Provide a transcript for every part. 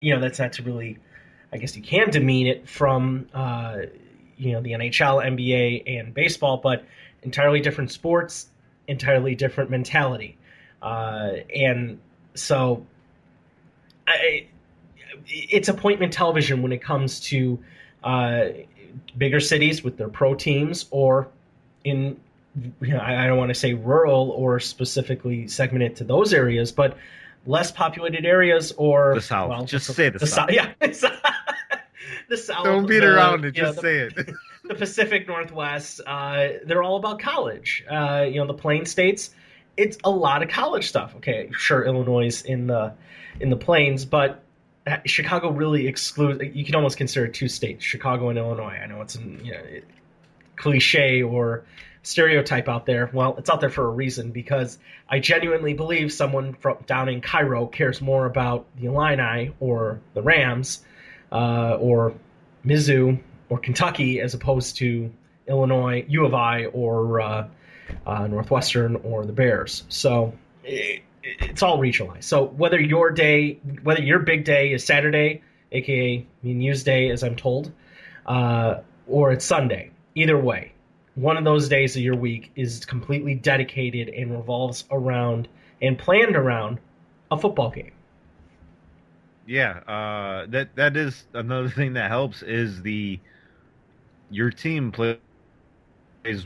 that's not to really, I guess you can demean it from, the NHL, NBA, and baseball, but entirely different sports, entirely different mentality. And so I, it's appointment television when it comes to uh, bigger cities with their pro teams, or in, I don't want to say rural or specifically segmented to those areas, but less populated areas, The or, South. well, Just say the the South. South. Yeah, the South, Don't beat around it. Just say it. the Pacific Northwest. They're all about college. The Plain States, it's a lot of college stuff. Okay, sure, Illinois is in the plains, but Chicago really excludes. You can almost consider it two states, Chicago and Illinois. I know it's cliche or stereotype out there. Well, it's out there for a reason, because I genuinely believe someone from down in Cairo cares more about the Illini or the Rams, or Mizzou or Kentucky, as opposed to Illinois, U of I, or Northwestern, or the Bears. So it's all regionalized. So whether your big day is Saturday, aka News Day, as I'm told, or it's Sunday, either way, one of those days of your week is completely dedicated and revolves around and planned around a football game. Yeah, that is another thing that helps is the your team plays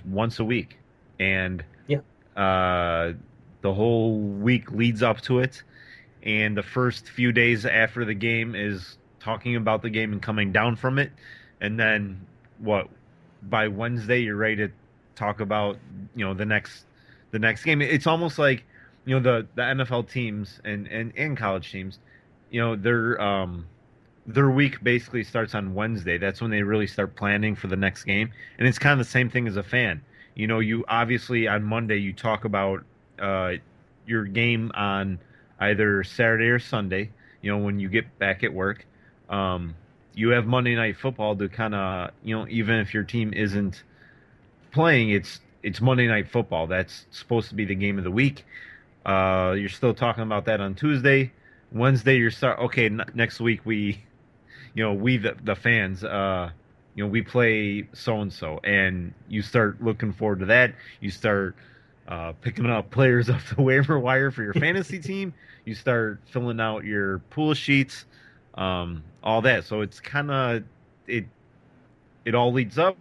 once a week, and Yeah. uh, the whole week leads up to it, and the first few days after the game is talking about the game and coming down from it, and then what by Wednesday you're ready to talk about the next game. It's almost like the NFL teams and college teams, their week basically starts on Wednesday. That's when they really start planning for the next game. And it's kind of the same thing as a fan. You obviously on Monday you talk about uh, your game on either Saturday or Sunday, when you get back at work. Um, you have Monday Night Football to kind of, even if your team isn't playing, it's Monday Night Football. That's supposed to be the game of the week. You're still talking about that on Tuesday. Wednesday, you're start. Okay, next week we the fans, we play so and so, and you start looking forward to that. You start picking up players off the waiver wire for your fantasy team. You start filling out your pool sheets, all that. So it's kind of it. It all leads up.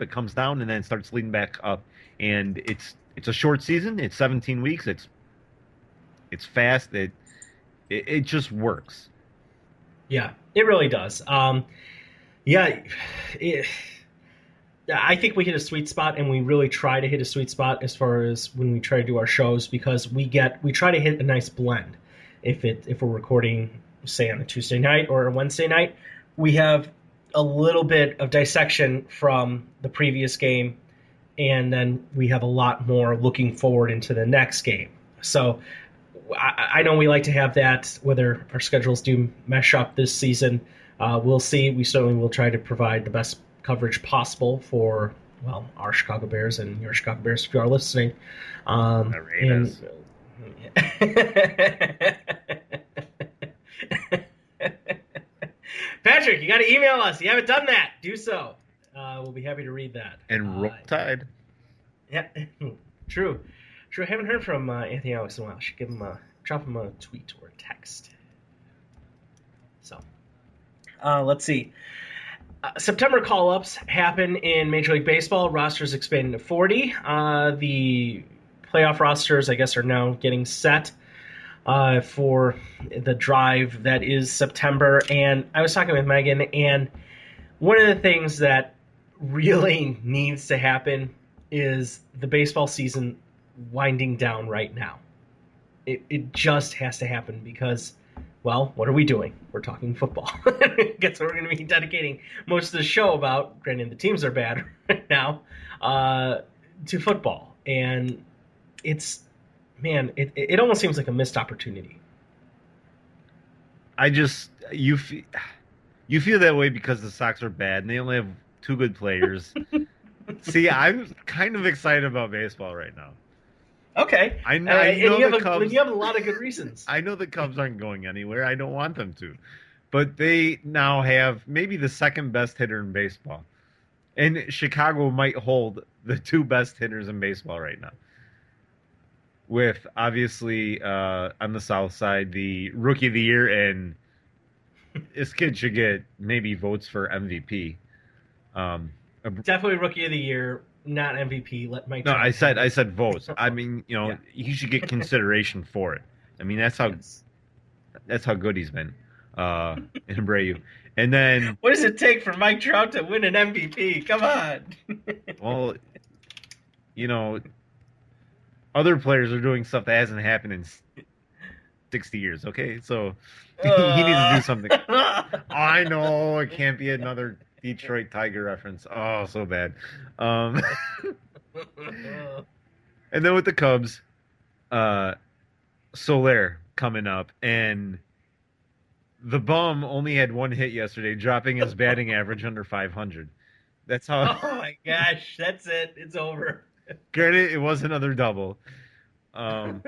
It comes down and then starts leading back up. And it's a short season. It's 17 weeks. It's fast. It just works. Yeah, it really does. Yeah, it, I think we hit a sweet spot, and we really try to hit a sweet spot as far as when we try to do our shows, because we try to hit a nice blend. If we're recording, say, on a Tuesday night or a Wednesday night, we have a little bit of dissection from the previous game, and then we have a lot more looking forward into the next game. So I know we like to have that. Whether our schedules do mesh up this season, we'll see. We certainly will try to provide the best coverage possible for, well, our Chicago Bears and your Chicago Bears if you are listening. And Raiders. Patrick, you got to email us. You haven't done that. Do so. We'll be happy to read that. And roll tide. Yeah, true. True. I haven't heard from Anthony Alex in a while. I should drop him a tweet or a text. So, let's see. September call-ups happen in Major League Baseball. Rosters expanding to 40. The playoff rosters, I guess, are now getting set for the drive that is September. And I was talking with Megan, and one of the things that really needs to happen is the baseball season winding down right now. It just has to happen because, well, what are we doing? We're talking football. Guess what we're going to be dedicating most of the show about, granted the teams are bad right now, to football. And it almost seems like a missed opportunity. I just you feel that way because the Sox are bad and they only have two good players. See, I'm kind of excited about baseball right now. Okay, I and know you the have Cubs. you have a lot of good reasons. I know the Cubs aren't going anywhere. I don't want them to, but they now have maybe the second best hitter in baseball, and Chicago might hold the two best hitters in baseball right now. With obviously on the South side, the Rookie of the Year, and this kid should get maybe votes for MVP. Um, Definitely rookie of the year, not MVP. Let Mike no, Trout have I it. said votes. I mean, Yeah. he should get consideration for it. I mean, Yes. that's how good he's been in Abreu. And then, What does it take for Mike Trout to win an MVP? Come on. well, you know, other players are doing stuff that hasn't happened in 60 years. Okay, so he needs to do something. I know it can't be another Detroit Tiger reference. Oh, so bad. Um, and then with the Cubs, uh, Soler coming up, and the bum only had one hit yesterday, dropping his batting average under 500. That's how. Oh my gosh, that's it. It's over. Granted, it was another double, but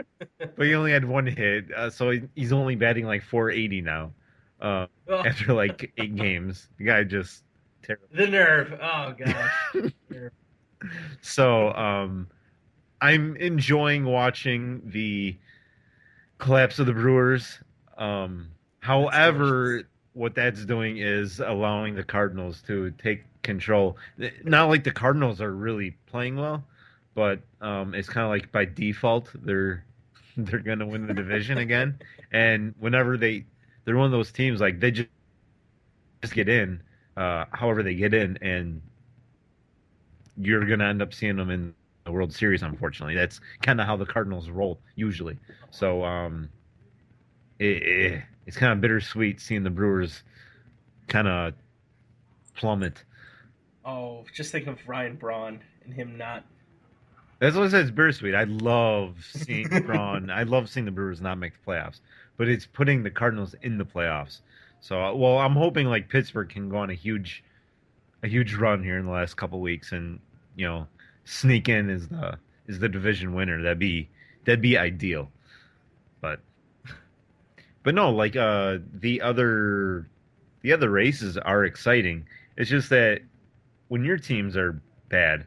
he only had one hit, so he's only batting like 480 now. Uh, Oh, after like 8 games, the guy just terrible. the nerve. Oh gosh. Nerve. So I'm enjoying watching the collapse of the Brewers. That's delicious. However, what that's doing is allowing the Cardinals to take control. Not like the Cardinals are really playing well, but it's kind of like by default they're gonna win the division again. And whenever they're one of those teams like they just get in, however they get in, and you're gonna end up seeing them in the World Series. Unfortunately, that's kind of how the Cardinals roll usually. So it's kind of bittersweet seeing the Brewers kind of plummet. Oh, just think of Ryan Braun and him not. That's what I said. It's bittersweet. I love seeing Braun. I love seeing the Brewers not make the playoffs, but it's putting the Cardinals in the playoffs. So, well, I'm hoping like Pittsburgh can go on a huge run here in the last couple weeks, and you know, sneak in as the division winner. That'd be ideal. But no, like the other races are exciting. It's just that when your teams are bad,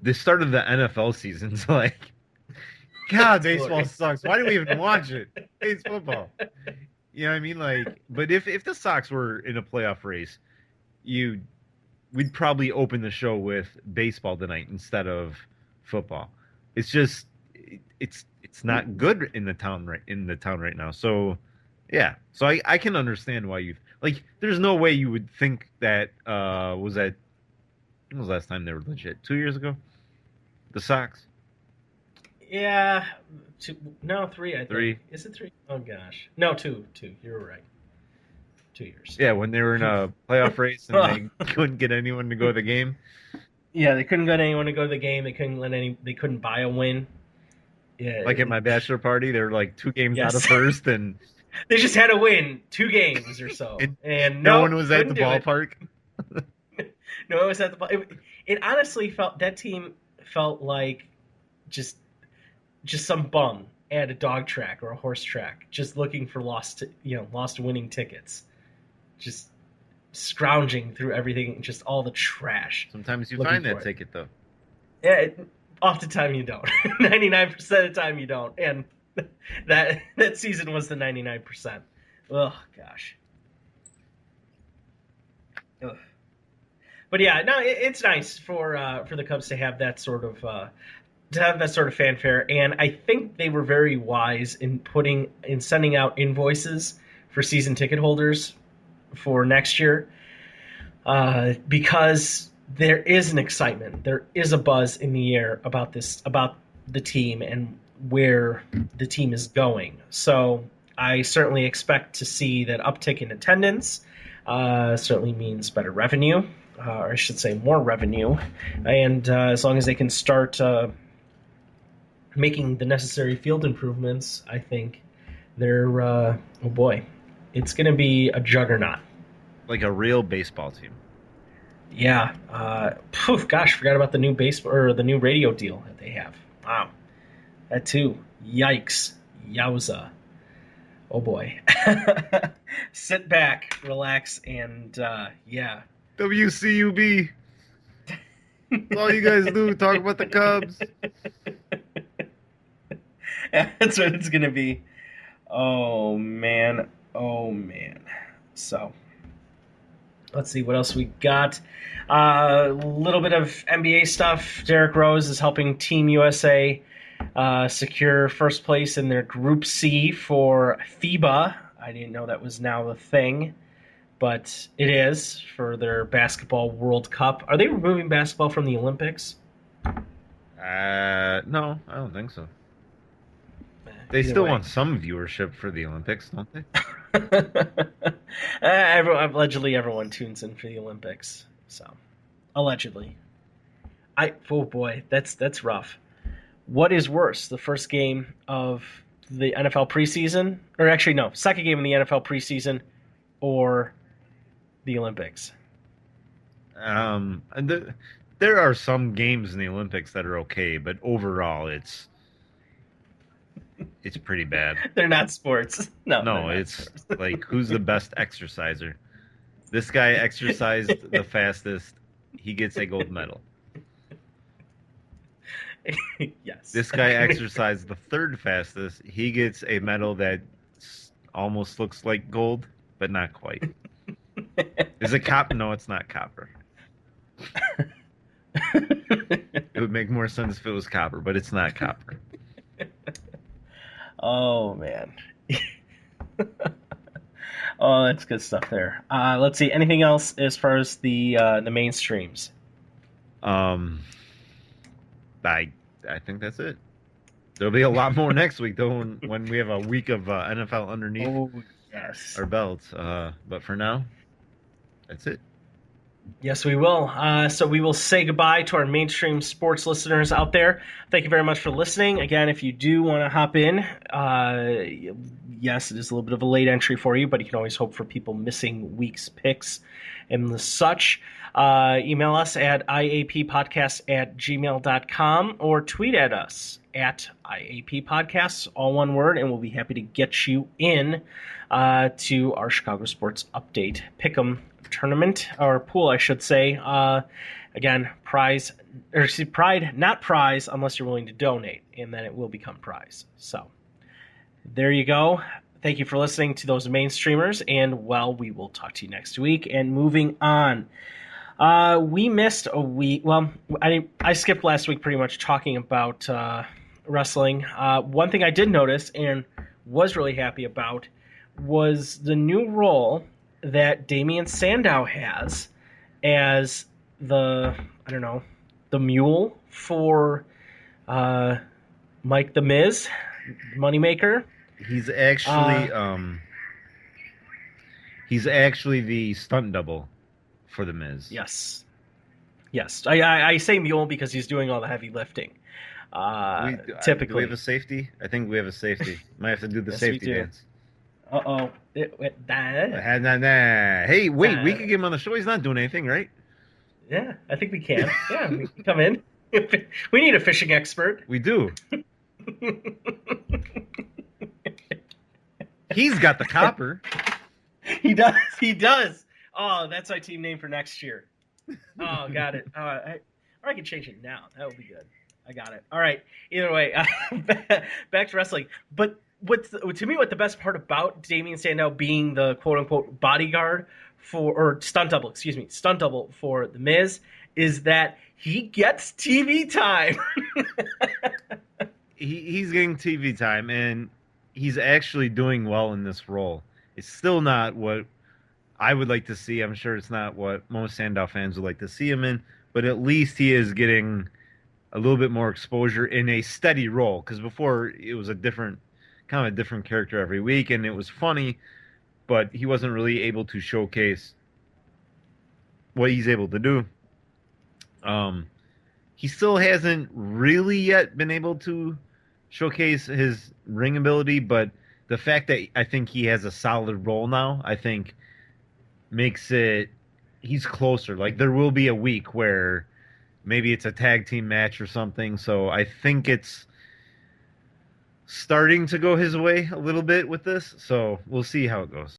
the start of the NFL season's like, God, It's baseball glorious. sucks. Why do we even watch it? It's football. You know what I mean? Like, but if the Sox were in a playoff race, you we'd probably open the show with baseball tonight instead of football. It's just it's not good in the town right now. So yeah, so I can understand why you like. There's no way you would think that was that when was the last time they were legit? 2 years ago, the Sox Yeah, two, no, three. I think. three. Is it three? Oh gosh, no, two. Two. You're right. 2 years. Yeah, when they were in a playoff race and they couldn't get anyone to go to the game. Yeah, they couldn't get anyone to go to the game. They couldn't let any. They couldn't buy a win. Yeah. Like at my bachelor party, they were like 2 games out of Yes. first, and They just had to win 2 games or so, and and no no, one was at the couldn't do it. ballpark. No, it was at the. It honestly felt that team felt like just just some bum at a dog track or a horse track, just looking for lost winning tickets, just scrounging through everything, just all the trash, Sometimes you looking find for that it. ticket though. Yeah, off the time you don't. 99% of the time you don't, and that season was the 99%. Oh gosh. Ugh. But yeah, no, it's nice for the Cubs to have that sort of fanfare, and I think they were very wise in sending out invoices for season ticket holders for next year, because there is an excitement, there is a buzz in the air about the team and where the team is going. So I certainly expect to see that uptick in attendance. Certainly means better revenue, or I should say more revenue, and as long as they can start making the necessary field improvements, I think they're oh boy, it's going to be a juggernaut. Like a real baseball team. Yeah. Gosh, forgot about the new baseball or the new radio deal that they have. Wow. That too. Yikes. Yowza. Oh boy. Sit back, relax, and yeah. WCUB. That's all you guys do. Talk about the Cubs. That's what it's gonna be. Oh man. Oh man. So let's see what else we got. A little bit of NBA stuff. Derrick Rose is helping Team USA secure first place in their Group C for FIBA. I didn't know that was now a thing, but it is for their Basketball World Cup. Are they removing basketball from the Olympics? No, I don't think so. They still want some viewership for the Olympics, don't they? Allegedly, everyone tunes in for the Olympics. So, allegedly, oh boy, that's rough. What is worse, the first game of the NFL preseason, or actually no, second game in the NFL preseason, or the Olympics? And there are some games in the Olympics that are okay, but overall, it's pretty bad. They're not sports. No, it's like who's the best exerciser? This guy exercised the fastest. He gets a gold medal. Yes. This guy exercised the third fastest. He gets a medal that almost looks like gold, but not quite. Is it copper? No, it's not copper. It would make more sense if it was copper, but it's not copper. Oh man. Oh, that's good stuff there. Let's see. Anything else as far as the mainstreams? I think that's it. There'll be a lot more next week, though, when we have a week of NFL underneath our belts. But for now, that's it. Yes, we will. So we will say goodbye to our mainstream sports listeners out there. Thank you very much for listening. Again, if you do want to hop in, yes, it is a little bit of a late entry for you, but you can always hope for people missing week's picks and the such. Email us at iappodcast@gmail.com or tweet at us at iappodcasts, all one word, and we'll be happy to get you in to our Chicago Sports Update Pick'em tournament, or pool, I should say. Again, pride, not prize, unless you're willing to donate, and then it will become prize. So there you go. Thank you for listening to those mainstreamers, and we will talk to you next week. And moving on, we missed a week. Well, I skipped last week pretty much talking about wrestling. One thing I did notice and was really happy about was the new role that Damian Sandow has as the mule for Mike the Miz, Moneymaker. He's actually the stunt double for the Miz. Yes. I say mule because he's doing all the heavy lifting. Typically, do we have a safety? I think we have a safety. Might have to do the safety dance. Uh-oh. Hey, wait, we could get him on the show. He's not doing anything, right? Yeah, I think we can. Yeah, we can come in. We need a fishing expert. We do. He's got the copper. He does. Oh, that's our team name for next year. Oh, got it. Or I can change it now. That would be good. I got it. All right. Either way, back to wrestling. But what the best part about Damian Sandow being the quote unquote bodyguard stunt double for the Miz is that he gets TV time. He's getting TV time, and he's actually doing well in this role. It's still not what I would like to see. I'm sure it's not what most Sandow fans would like to see him in, but at least he is getting a little bit more exposure in a steady role, because before it was a different character every week, and it was funny, but he wasn't really able to showcase what he's able to do. He still hasn't really yet been able to showcase his ring ability, but the fact that I think he has a solid role now, I think makes it he's closer. Like, there will be a week where maybe it's a tag team match or something. So I think it's starting to go his way a little bit with this. So we'll see how it goes.